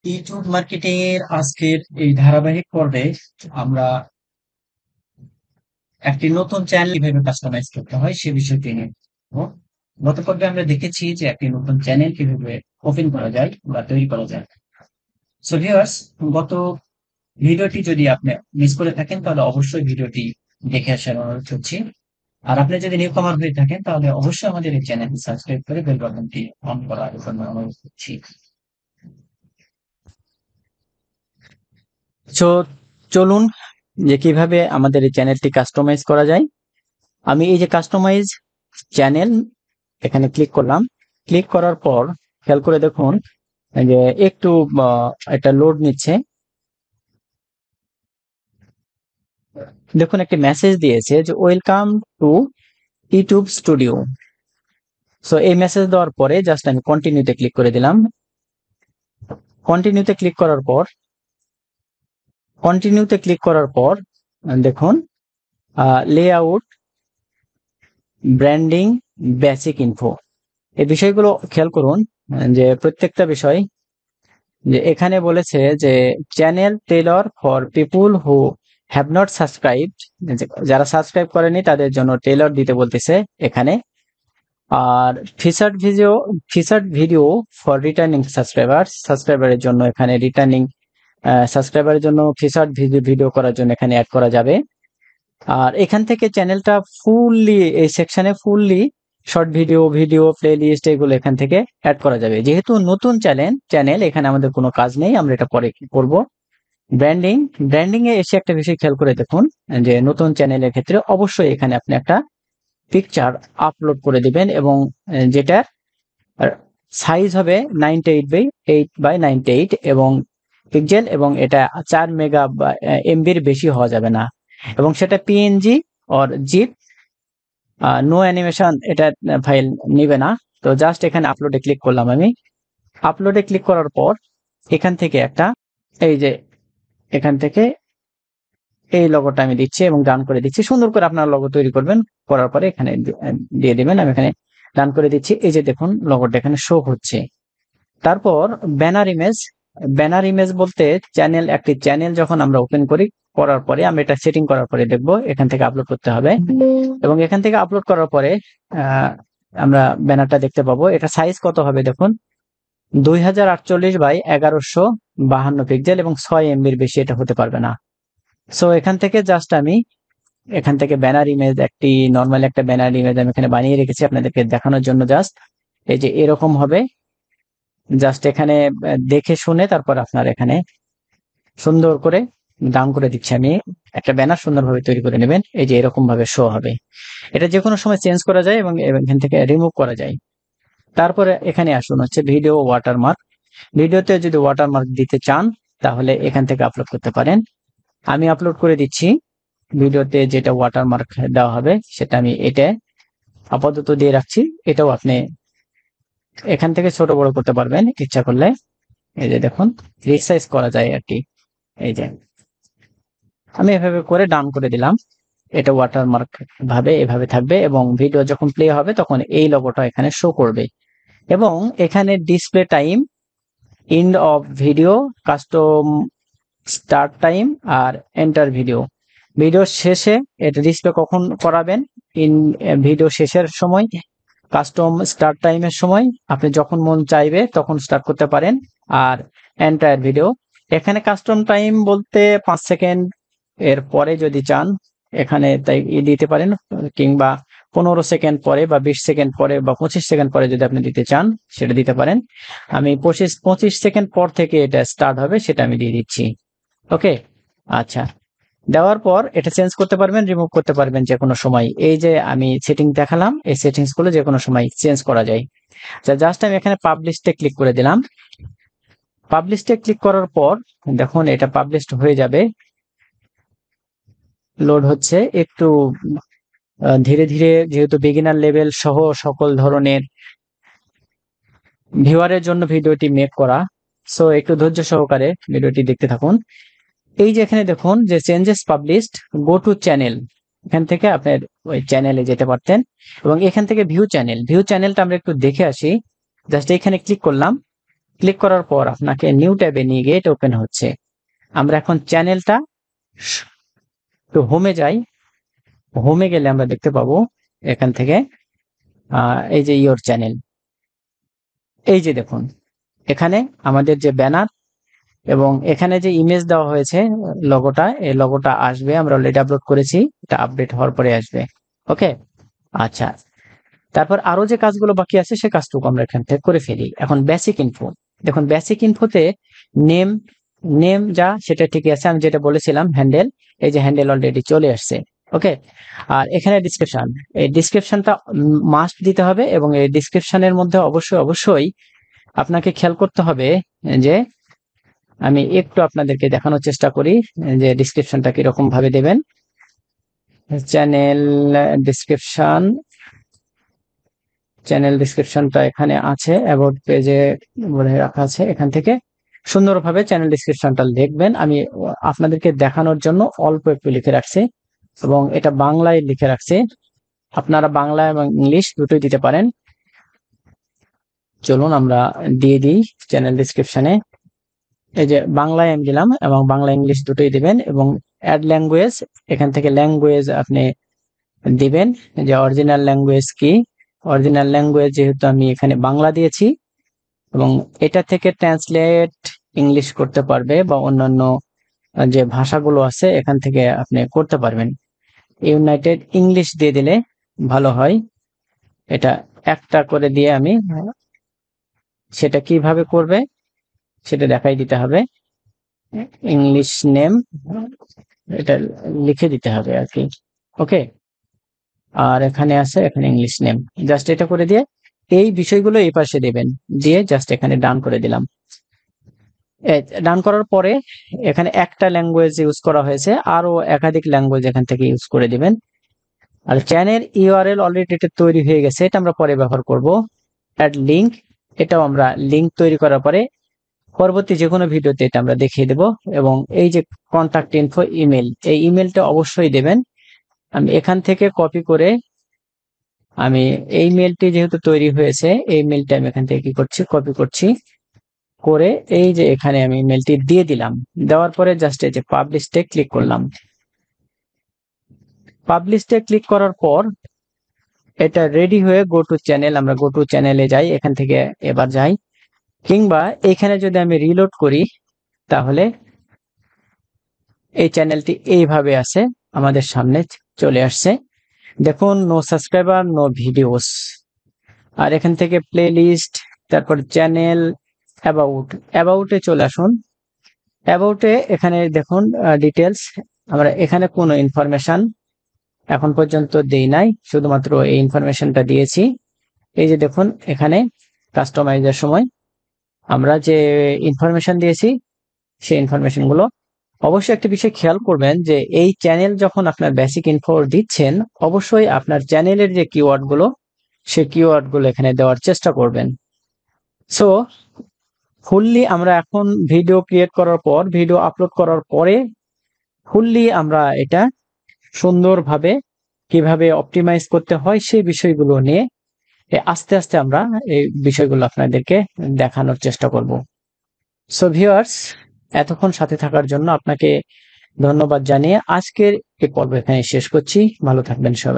YouTube marketing এর আজকের এই ধারাবাহিক পর্বে আমরা একটি নতুন চ্যানেল কিভাবে কাস্টমাইজ করতে হয় সে বিষয়টি নিয়ে বলবো। গত পর্বে আমরা দেখেছি যে একটি নতুন চ্যানেল কিভাবে ওপেন করা যায় বা তৈরি করা যায়। সো ভিউয়ার্স, গত ভিডিওটি যদি আপনি মিস করে থাকেন তাহলে অবশ্যই ভিডিওটি দেখে আসার অনুরোধ করছি। আর আপনি যদি নিউ কামার হয়ে থাকেন তাহলে অবশ্যই আমাদের এই চ্যানেলটি সাবস্ক্রাইব করে বেল বাটনটি অন করার জন্য অনুরোধ করছি। সো চলুন যে কিভাবে আমাদের এই চ্যানেলটি কাস্টমাইজ করা যায়। আমি এই যে কাস্টমাইজ চ্যানেল এখানে ক্লিক করলাম। ক্লিক করার পর খেয়াল করে দেখুন যে একটু এটা লোড নিচ্ছে। দেখুন একটি মেসেজ দিয়েছে যে welcome to YouTube studio. So এই মেসেজ দেওয়ার পরে জাস্ট আমি কন্টিনিউতে ক্লিক করে দিলাম। কন্টিনিউতে ক্লিক করার পর দেখুন লেআউট, ব্র্যান্ডিং, বেসিক ইনফো, এই বিষয়গুলো খেয়াল করুন যে প্রত্যেকটা বিষয় যে এখানে বলেছে যে channel Taylor for people who have not subscribed, যারা সাবস্ক্রাইব করেনি তাদের জন্য টেইলর দিতে বলতেছে এখানে। আর ফিচার্ড ভিডিও ফর রিটার্নিং সাবস্ক্রাইবারের জন্য এখানে রিটার্নিং সাবস্ক্রাইবারের জন্য ফিচার্ড ভিডিও করার জন্য এখানে অ্যাড করা যাবে। আর এখান থেকে চ্যানেলটা ফুললি এই সেকশনে fully short video play list এগুলো এখান থেকে অ্যাড করা যাবে। যেহেতু নতুন চ্যানেল এখানে আমাদের কোনো কাজ নেই, আমরা এটা পরে কি করব। ব্র্যান্ডিং এ এসে একটা বিষয় খেয়াল করে দেখুন যে নতুন চ্যানেলের ক্ষেত্রে অবশ্যই এখানে আপনি একটা পিকচার আপলোড করে দিবেন এবং যেটা সাইজ হবে 98 বাই 98 এবং পিক্সেল, এবং এটা 4 মেগা বা এমবির বেশি হওয়া যাবে না, এবং সেটা PNG or zip, no animation এটা ফাইল নিবে না। তো জাস্ট এখানে আপলোডে ক্লিক করলাম। আমি আপলোডে ক্লিক করার পর এখান থেকে একটা এই যে এখান থেকে এই লগোটা আমি দিচ্ছি এবং ডান করে দিচ্ছি। সুন্দর করে আপনারা লগো তৈরি করবেন, করার পরে এখানে দিয়ে দিবেন। আমি এখানে ডান করে দিচ্ছি। এই যে দেখুন লগোটা এখানে শো হচ্ছে। তারপর ব্যানার ইমেজ বলতে একটি চ্যানেল যখন আমরা ওপেন করার পরে আমরা এটা সেটিং করার পরে দেখবো এখান থেকে আপলোড করতে হবে, এবং এখান থেকে আপলোড করার পরে আমরা ব্যানারটা দেখতে পাবো। এটা সাইজ কত হবে দেখুন, 2048 বাই 1152 পিক্সেল এবং 6 এমবির বেশি এটা হতে পারবে না। সো এখান থেকে জাস্ট আমি এখান থেকে ব্যানার ইমেজ নর্মাল একটা ব্যানার ইমেজ আমি এখানে বানিয়ে রেখেছি আপনাদেরকে দেখানোর জন্য। জাস্ট এই যে এরকম হবে। জাস্ট এখানে দেখে শুনে তারপর আপনার এখানে সুন্দর করে ডাউন করে দিচ্ছি আমি, একটা ব্যানার সুন্দরভাবে তৈরি করে নেবেন। এই যে এরকম ভাবে শো হবে। এটা যে কোনো সময় চেঞ্জ করা যায় এবং এখান থেকে রিমুভ করা যায়। তারপরে এখানে আসুন হচ্ছে ভিডিও ওয়াটারমার্ক। ভিডিওতে যদি ওয়াটারমার্ক দিতে চান তাহলে এখান থেকে আপলোড করতে পারেন। আমি আপলোড করে দিচ্ছি। ভিডিওতে যেটা ওয়াটারমার্ক দেওয়া হবে সেটা আমি এটা আপাতত দিয়ে রাখছি। এটাও আপনি এখান থেকে ছোট বড় করতে পারবেন ইচ্ছা করলে। এই যে দেখুন রিসাইজ করা যায় আর কি। এই যে আমি এভাবে করে ডাউন করে দিলাম। এটা ওয়াটারমার্ক ভাবে এভাবে থাকবে এবং ভিডিও যখন প্লে হবে তখন এই লোগোটা এখানে শো করবে। এবং এখানে display time, end of video, custom start time আর এন্টার ভিডিও শেষে এটা ডিসপ্লে কখন করাবেন, ইন ভিডিও শেষের সময়, কাস্টম স্টার্ট টাইমের সময় আপনি যখন মন চাইবে তখন স্টার্ট করতে পারেন। আর এন্টায়ার ভিডিও এখানে কাস্টম টাইম বলতে 5 সেকেন্ড এর পরে যদি চান এখানে তাই দিতে পারেন, কিংবা 15 সেকেন্ড পরে বা 20 সেকেন্ড পরে বা 25 সেকেন্ড পরে যদি আপনি দিতে চান সেটা দিতে পারেন। আমি 25 সেকেন্ড পর থেকে এটা স্টার্ট হবে সেটা আমি দিয়ে দিচ্ছি। ওকে, আচ্ছা। দেওয়ার পর এটা চেঞ্জ করতে পারবেন, রিমুভ করতে পারবেন যে কোনো সময়। এই যে আমি সেটিং দেখালাম এই সেটিংস গুলো যে কোনো সময় চেঞ্জ করা যায়। জাস্ট আমি এখানে পাবলিশে ক্লিক করে দিলাম। পাবলিশে ক্লিক করার পর দেখুন এটা পাবলিশড হয়ে যাবে। লোড হচ্ছে একটু ধীরে ধীরে, যেহেতু বিগিনার লেভেল সহ সকল ধরনের ভিউয়ারের জন্য ভিডিওটি মেক করা। সো একটু ধৈর্য সহকারে ভিডিওটি দেখতে থাকুন। এই যে এখানে দেখুন যে changes published, go to channel, এখান থেকে আপনার ওই চ্যানেলে যেতে পারতেন এবং এখান থেকে ভিউ চ্যানেলটা আমরা একটু দেখে আসি। জাস্ট এখানে ক্লিক করলাম। ক্লিক করার পর আপনাকে নিউ ট্যাবে নিয়ে গিয়ে এটা ওপেন হচ্ছে। আমরা এখন চ্যানেলটা তো হোমে যাই। হোমে গেলে আমরা দেখতে পাবো এখান থেকে এই যে ইয়োর চ্যানেল, এই যে দেখুন এখানে আমাদের যে ব্যানার এবং এখানে যে ইমেজ দেওয়া হয়েছে লোগোটা, এই লোগোটা আসবে। আমরা অলরেডি আপলোড করেছি, এটা আপডেট হওয়ার পরে আসবে। ওকে, আচ্ছা। তারপর আরো যে কাজগুলো বাকি আছে সে কাজটুকু আমরা এখান থেকে করে ফেলি। এখন বেসিক ইনফো, দেখুন বেসিক ইনফোতে নেম নেম যা সেটা ঠিকই আছে, আমি যেটা বলেছিলাম হ্যান্ডেল, এই যে হ্যান্ডেল অলরেডি চলে আসছে। ওকে, আর এখানে ডিসক্রিপশন, এই ডিসক্রিপশনটা মাস্ট দিতে হবে এবং এই ডিসক্রিপশনের মধ্যে অবশ্যই আপনাকে খেয়াল করতে হবে যে আমি একটু আপনাদেরকে দেখানোর চেষ্টা করি যে ডিসক্রিপশনটা কিরকম ভাবে দেবেন। চ্যানেল ডিসক্রিপশনটা এখানে আছে, অ্যাবাউট পেজে বলে রাখা আছে। এখান থেকে সুন্দরভাবে চ্যানেল ডিসক্রিপশনটা লিখবেন। আমি আপনাদেরকে দেখানোর জন্য অল্প একটু লিখে রাখছি এবং এটা বাংলায় লিখে রাখছি। আপনারা বাংলা এবং ইংলিশ দুটোই দিতে পারেন। চলুন আমরা দিয়ে দিই চ্যানেল ডিসক্রিপশনে। এই যে বাংলায় আমি দিলাম এবং বাংলা ইংলিশ দুটোই দিবেন এবং অ্যাড ল্যাঙ্গুয়েজ, এখান থেকে ল্যাঙ্গুয়েজ আপনি দিবেন যে অরিজিনাল ল্যাঙ্গুয়েজ কি। অরিজিনাল ল্যাঙ্গুয়েজ যেহেতু আমি এখানে বাংলা দিয়েছি এবং এটা থেকে ট্রান্সলেট ইংলিশ করতে পারবে বা অন্যান্য যে ভাষাগুলো আছে এখান থেকে আপনি করতে পারবেন। ইউনাইটেড ইংলিশ দিয়ে দিলে ভালো হয়। এটা একটা করে দিয়ে আমি সেটা কিভাবে করবে সেটা দেখাই দিতে হবে। ইংলিশ নেম এটা লিখে দিতে হবে আর কি। ওকে, আর এখানে আছে এখানে ইংলিশ নেম, জাস্ট এটা করে দিয়ে এই বিষয়গুলো এই পাশে দেবেন, দিয়ে জাস্ট এখানে ডান করে দিলাম। ডান করার পরে এখানে একটা ল্যাঙ্গুয়েজ ইউজ করা হয়েছে, আরো একাধিক ল্যাঙ্গুয়েজ এখান থেকে ইউজ করে দিবেন। আর চ্যানেল ইউআরএল অলরেডি এটা তৈরি হয়ে গেছে, এটা আমরা পরে ব্যবহার করব। অ্যাড লিঙ্ক, এটাও আমরা লিঙ্ক তৈরি করার পরে পরবর্তী যে কোনো ভিডিওতে এটা আমরা দেখিয়ে দেব। এবং এই যে কন্টাক্ট ইনফো ইমেল, এই ইমেলটা অবশ্যই দেবেন। আমি এখান থেকে কপি করে আমি এই মেলটি যেহেতু তৈরি হয়েছে এই মেলটা আমি এখান থেকে কি করছি, কপি করছি করে এই যে এখানে আমি মেলটি দিয়ে দিলাম। দেওয়ার পরে জাস্ট এই যে পাবলিশে ক্লিক করলাম। পাবলিশে ক্লিক করার পর এটা রেডি হয়ে গো টু চ্যানেল, আমরা গো টু চ্যানেলে যাই, এখান থেকে এবার যাই। কিংবা এখানে যদি আমি রিলোড করি তাহলে এই চ্যানেলটি এইভাবে আছে আমাদের সামনে চলে আসছে। দেখুন নো সাবস্ক্রাইবার নো ভিডিওস। আর এখান থেকে প্লে লিস্ট, তারপর চ্যানেল, অ্যাবাউটে চলে আসুন। অ্যাবাউটে এখানে দেখুন ডিটেলস, আমরা এখানে কোনো ইনফরমেশন এখন পর্যন্ত দেই নাই, শুধুমাত্র এই ইনফরমেশনটা দিয়েছি। এই যে দেখুন এখানে কাস্টমাইজের সময় আমরা যে ইনফরমেশন দিয়েছি সেই ইনফরমেশনগুলো। অবশ্যই একটা বিষয় খেয়াল করবেন যে এই চ্যানেল যখন আপনার বেসিক ইনফো দিচ্ছেন অবশ্যই আপনার চ্যানেলের যে কিওয়ার্ডগুলো সেই কিওয়ার্ডগুলো এখানে দেওয়ার চেষ্টা করবেন। সো ফুললি আমরা এখন ভিডিও ক্রিয়েট করার পর, ভিডিও আপলোড করার পরে ফুললি আমরা এটা সুন্দরভাবে কিভাবে অপটিমাইজ করতে হয় সেই বিষয়গুলো নিয়ে আস্তে আস্তে আমরা এই বিষয়গুলো আপনাদেরকে দেখানোর চেষ্টা করব। সো ভিউয়ার্স, এতক্ষণ সাথে থাকার জন্য আপনাকে ধন্যবাদ জানিয়ে আজকের এই পর্ব এখানে শেষ করছি। ভালো থাকবেন সবাই।